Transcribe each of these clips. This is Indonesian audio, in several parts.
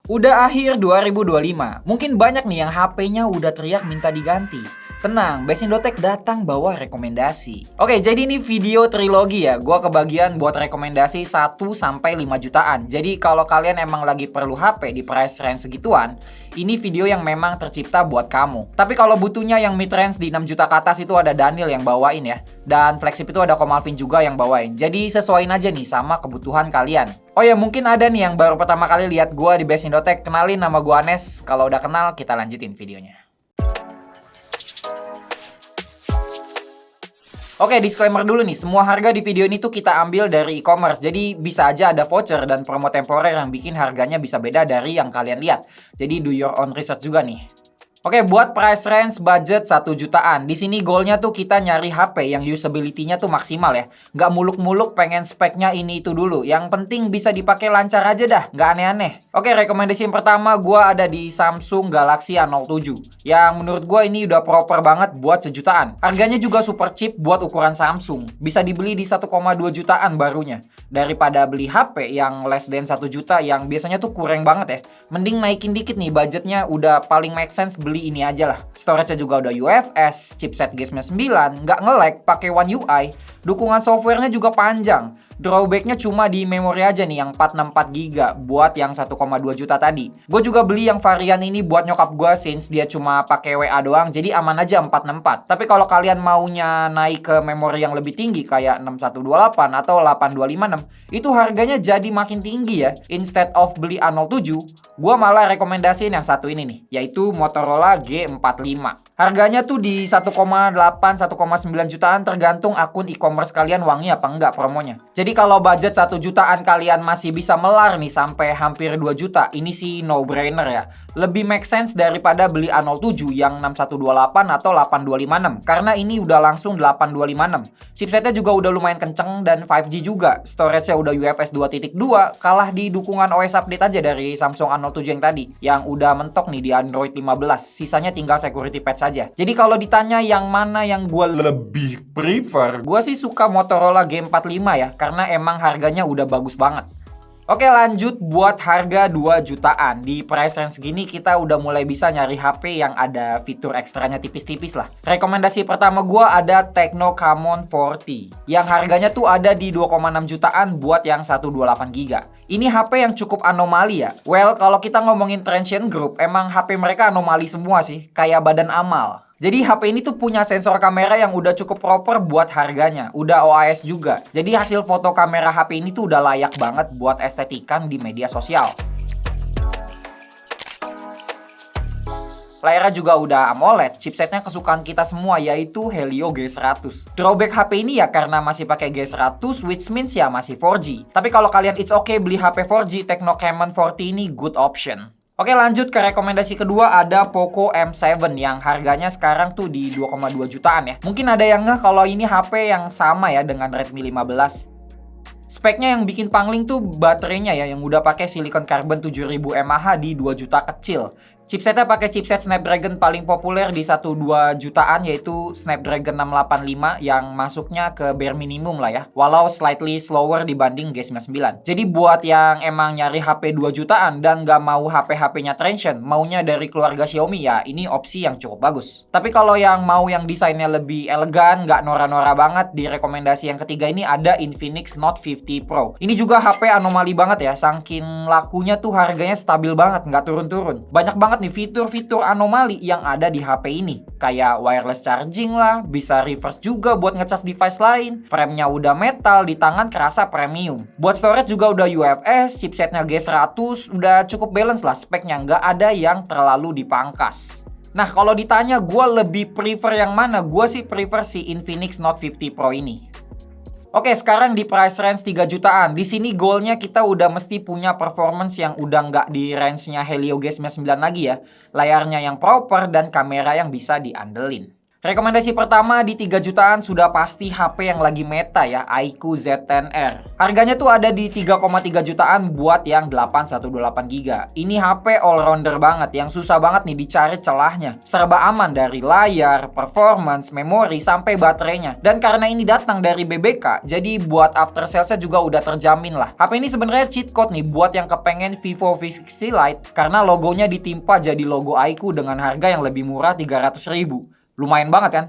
Udah akhir 2025, mungkin banyak nih yang HP-nya udah teriak minta diganti. Tenang, Best Indotech datang bawa rekomendasi. Oke, jadi ini video trilogi ya. Gua kebagian buat rekomendasi 1-5 jutaan. Jadi kalau kalian emang lagi perlu HP di price range segituan, ini video yang memang tercipta buat kamu. Tapi kalau butuhnya yang mid range di 6 juta ke atas itu ada Daniel yang bawain ya. Dan flagship itu ada Komalvin juga yang bawain. Jadi sesuaiin aja nih sama kebutuhan kalian. Oh ya, mungkin ada nih yang baru pertama kali lihat gua di Best Indotech. Kenalin, nama gua Anes. Kalau udah kenal, kita lanjutin videonya. Oke, disclaimer dulu nih, semua harga di video ini tuh kita ambil dari e-commerce. Jadi bisa aja ada voucher dan promo temporer yang bikin harganya bisa beda dari yang kalian lihat. Jadi do your own research juga nih. Oke, buat price range budget 1 jutaan. Di sini goalnya tuh kita nyari HP yang usability-nya tuh maksimal ya. Nggak muluk-muluk pengen speknya ini itu dulu. Yang penting bisa dipakai lancar aja dah, nggak aneh-aneh. Oke, rekomendasi yang pertama gua ada di Samsung Galaxy A07. Yang menurut gua ini udah proper banget buat sejutaan. Harganya juga super cheap buat ukuran Samsung. Bisa dibeli di 1,2 jutaan barunya. Daripada beli HP yang less than 1 juta yang biasanya tuh kurang banget ya. Mending naikin dikit nih budgetnya, udah paling make sense beli ini aja lah. Storage-nya juga udah UFS, chipset G99, nggak nge-lag, pakai One UI, dukungan softwarenya juga panjang. Drawback-nya cuma di memori aja nih yang 464 GB buat yang 1,2 juta tadi. Gue juga beli yang varian ini buat nyokap gue since dia cuma pakai WA doang, jadi aman aja 464. Tapi kalau kalian maunya naik ke memori yang lebih tinggi kayak 6128 atau 8256, itu harganya jadi makin tinggi ya. Instead of beli A07, gue malah rekomendasiin yang satu ini nih, yaitu Motorola G45. Harganya tuh di 1,8-1,9 jutaan tergantung akun e-commerce kalian wangi apa enggak promonya. Jadi kalau budget 1 jutaan kalian masih bisa melar nih sampai hampir 2 juta, ini sih no-brainer ya. Lebih make sense daripada beli A07 yang 6128 atau 8256, karena ini udah langsung 8256. Chipsetnya juga udah lumayan kenceng dan 5G juga. Storage-nya udah UFS 2.2, kalah di dukungan OS update aja dari Samsung A07 yang tadi, yang udah mentok nih di Android 15. Sisanya tinggal security patch aja. Jadi kalau ditanya yang mana yang gue lebih prefer, gue sih suka Motorola G45 ya, karena emang harganya udah bagus banget. Oke, lanjut buat harga 2 jutaan. Di price range segini kita udah mulai bisa nyari HP yang ada fitur ekstranya tipis-tipis lah. Rekomendasi pertama gua ada Tecno Camon 40. Yang harganya tuh ada di 2,6 jutaan buat yang 128 GB. Ini HP yang cukup anomali ya. Well, kalau kita ngomongin Transient Group, emang HP mereka anomali semua sih, kayak badan amal. Jadi HP ini tuh punya sensor kamera yang udah cukup proper buat harganya. Udah OIS juga. Jadi hasil foto kamera HP ini tuh udah layak banget buat estetikan di media sosial. Layarnya juga udah AMOLED, chipsetnya kesukaan kita semua yaitu Helio G100. Drawback HP ini ya karena masih pakai G100, which means ya masih 4G. Tapi kalau kalian it's okay beli HP 4G, Tecno Camon 40 ini good option. Oke, lanjut ke rekomendasi kedua, ada Poco M7 yang harganya sekarang tuh di 2,2 jutaan ya. Mungkin ada yang ngeh kalau ini HP yang sama ya dengan Redmi 15. Speknya yang bikin pangling tuh baterainya ya, yang udah pakai silicon carbon 7000 mAh di 2 juta kecil. Chipsetnya pakai chipset Snapdragon paling populer di 1-2 jutaan, yaitu Snapdragon 685 yang masuknya ke bare minimum lah ya, walau slightly slower dibanding G99. Jadi buat yang emang nyari HP 2 jutaan dan nggak mau HP-HP-nya Transient, maunya dari keluarga Xiaomi ya, ini opsi yang cukup bagus. Tapi kalau yang mau yang desainnya lebih elegan, nggak norak-norak banget, di rekomendasi yang ketiga ini ada Infinix Note 50 Pro. Ini juga HP anomali banget ya, saking lakunya tuh harganya stabil banget, nggak turun-turun. Banyak banget nih fitur-fitur anomali yang ada di HP ini, kayak wireless charging lah, bisa reverse juga buat ngecas device lain, frame-nya udah metal, di tangan kerasa premium. Buat storage juga udah UFS, chipsetnya G100, udah cukup balance lah speknya, nggak ada yang terlalu dipangkas. Nah, kalau ditanya gue lebih prefer yang mana, gue sih prefer si Infinix Note 50 Pro ini. Oke, sekarang di price range 3 jutaan. Di sini goalnya kita udah mesti punya performance yang udah nggak di range-nya Helio G99 lagi ya. Layarnya yang proper dan kamera yang bisa diandelin. Rekomendasi pertama di 3 jutaan sudah pasti HP yang lagi meta ya, iQOO Z10R. Harganya tuh ada di 3,3 jutaan buat yang 818GB. Ini HP all-rounder banget yang susah banget nih dicari celahnya. Serba aman dari layar, performance, memori, sampai baterainya. Dan karena ini datang dari BBK, jadi buat after sales-nya juga udah terjamin lah. HP ini sebenarnya cheat code nih buat yang kepengen Vivo V60 Lite karena logonya ditimpa jadi logo iQOO dengan harga yang lebih murah 300.000. Lumayan banget kan?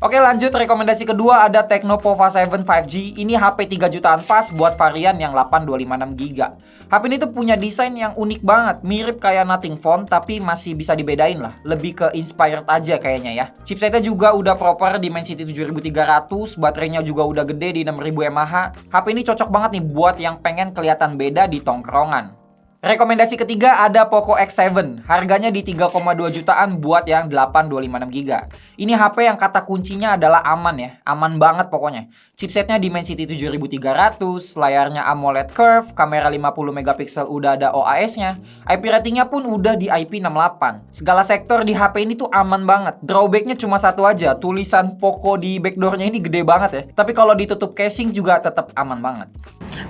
Oke, lanjut rekomendasi kedua ada Tecno Pova 7 5G. Ini HP 3 jutaan pas buat varian yang 8256GB. HP ini tuh punya desain yang unik banget, mirip kayak Nothing Phone tapi masih bisa dibedain lah. Lebih ke inspired aja kayaknya ya. Chipsetnya juga udah proper Dimensity 7300, baterainya juga udah gede di 6000 mAh. HP ini cocok banget nih buat yang pengen kelihatan beda di tongkrongan. Rekomendasi ketiga ada Poco X7. Harganya di 3,2 jutaan buat yang 8256GB. Ini HP yang kata kuncinya adalah aman ya. Aman banget pokoknya. Chipsetnya Dimensity 7300, layarnya AMOLED Curve, kamera 50MP udah ada OIS-nya. IP ratingnya pun udah di IP68. Segala sektor di HP ini tuh aman banget. Drawbacknya cuma satu aja, tulisan Poco di backdoornya ini gede banget ya. Tapi kalau ditutup casing juga tetap aman banget.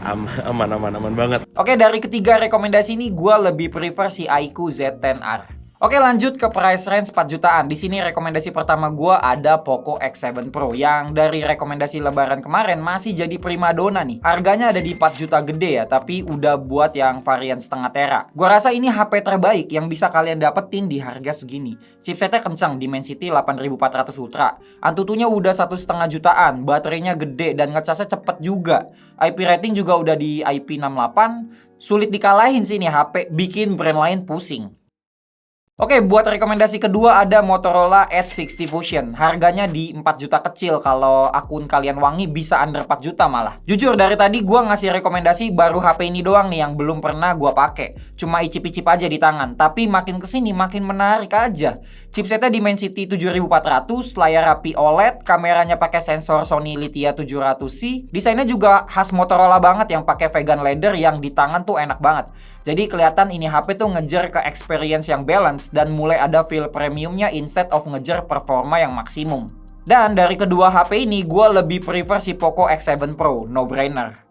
Aman banget. Oke, dari ketiga rekomendasi ini gue lebih prefer si iQOO Z10R. Oke, lanjut ke price range 4 jutaan. Di sini rekomendasi pertama gue ada Poco X7 Pro yang dari rekomendasi lebaran kemarin masih jadi primadona nih. Harganya ada di 4 juta gede ya, tapi udah buat yang varian setengah tera. Gue rasa ini HP terbaik yang bisa kalian dapetin di harga segini. Chipsetnya kencang, Dimensity 8400 Ultra. Antutunya udah 1,5 jutaan, baterainya gede dan ngecasnya cepet juga. IP rating juga udah di IP68. Sulit dikalahin sih nih HP, bikin brand lain pusing. Oke, buat rekomendasi kedua ada Motorola Edge 60 Fusion. Harganya di 4 juta kecil, kalau akun kalian wangi bisa under 4 juta malah. Jujur dari tadi gua ngasih rekomendasi baru HP ini doang nih yang belum pernah gua pakai. Cuma icip-icip aja di tangan, tapi makin kesini makin menarik aja. Chipsetnya Dimensity 7400, layar rapi OLED, kameranya pakai sensor Sony Lithia 700C. Desainnya juga khas Motorola banget yang pakai vegan leather yang di tangan tuh enak banget. Jadi kelihatan ini HP tuh ngejar ke experience yang balance dan mulai ada feel premiumnya instead of ngejar performa yang maksimum. Dan dari kedua HP ini, gue lebih prefer si Poco X7 Pro, no brainer.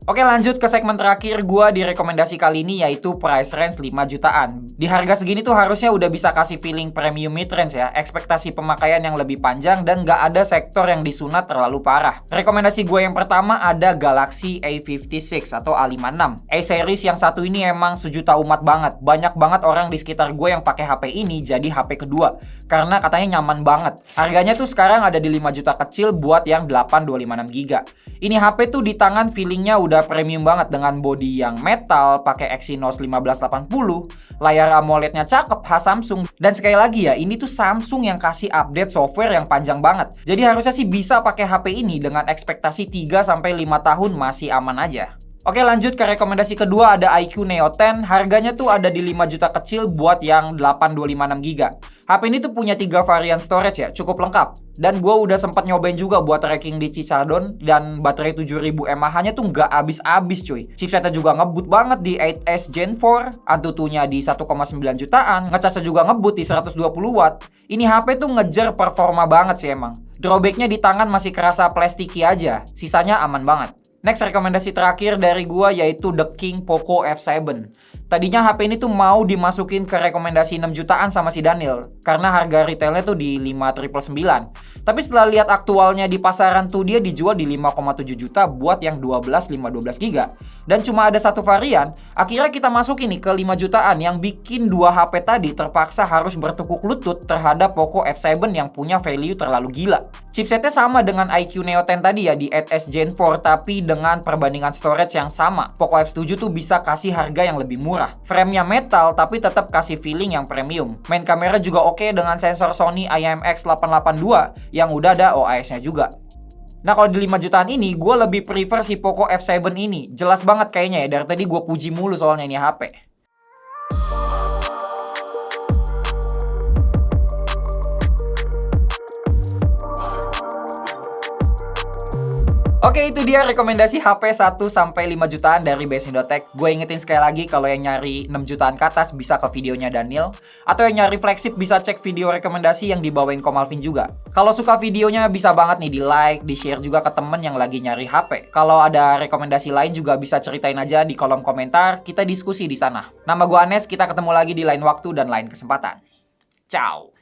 Oke, lanjut ke segmen terakhir gue di rekomendasi kali ini yaitu price range 5 jutaan. Di harga segini tuh harusnya udah bisa kasih feeling premium mid-range ya, ekspektasi pemakaian yang lebih panjang dan gak ada sektor yang disunat terlalu parah. Rekomendasi gue yang pertama ada Galaxy A56 atau A56. A-series yang satu ini emang sejuta umat banget. Banyak banget orang di sekitar gue yang pakai HP ini jadi HP kedua karena katanya nyaman banget. Harganya tuh sekarang ada di 5 juta kecil buat yang 8256GB. Ini HP tuh di tangan feelingnya udah premium banget dengan bodi yang metal, pakai Exynos 1580, layar AMOLED-nya cakep khas Samsung. Dan sekali lagi ya, ini tuh Samsung yang kasih update software yang panjang banget. Jadi harusnya sih bisa pakai HP ini dengan ekspektasi 3-5 tahun masih aman aja. Oke, lanjut ke rekomendasi kedua ada iQOO Neo 10. Harganya tuh ada di 5 juta kecil buat yang 8256GB. HP ini tuh punya 3 varian storage ya, cukup lengkap. Dan gue udah sempat nyobain juga buat tracking di Cicadon dan baterai 7000 mAh-nya tuh nggak habis-habis cuy. Chipsetnya juga ngebut banget di 8S Gen 4, Antutunya di 1,9 jutaan, ngecasnya juga ngebut di 120 watt. Ini HP tuh ngejar performa banget sih emang. Drawbacknya di tangan masih kerasa plastiki aja, sisanya aman banget. Next, rekomendasi terakhir dari gua yaitu The King Poco F7. Tadinya HP ini tuh mau dimasukin ke rekomendasi 6 jutaan sama si Daniel karena harga retailnya tuh di 5.999. Tapi setelah lihat aktualnya di pasaran tuh dia dijual di 5,7 juta buat yang 12 GB. Dan cuma ada satu varian, akhirnya kita masukin nih ke 5 jutaan yang bikin dua HP tadi terpaksa harus bertekuk lutut terhadap Poco F7 yang punya value terlalu gila. Chipsetnya sama dengan iQOO Neo 10 tadi ya di 8S Gen 4 tapi dengan perbandingan storage yang sama. Poco F7 tuh bisa kasih harga yang lebih murah. Frame-nya metal tapi tetap kasih feeling yang premium. Main kamera juga oke dengan sensor Sony IMX882 yang udah ada OIS-nya juga. Nah, kalau di 5 jutaan ini, gue lebih prefer si Poco F7 ini. Jelas banget kayaknya ya, dari tadi gue puji mulu soalnya ini HP. Oke, itu dia rekomendasi HP 1-5 jutaan dari Best.Tech. Gue ingetin sekali lagi, kalau yang nyari 6 jutaan ke atas bisa ke videonya Daniel. Atau yang nyari flagship bisa cek video rekomendasi yang dibawain Ko Malvin juga. Kalau suka videonya bisa banget nih di-like, di-share juga ke temen yang lagi nyari HP. Kalau ada rekomendasi lain juga bisa ceritain aja di kolom komentar, kita diskusi di sana. Nama gue Anes, kita ketemu lagi di lain waktu dan lain kesempatan. Ciao!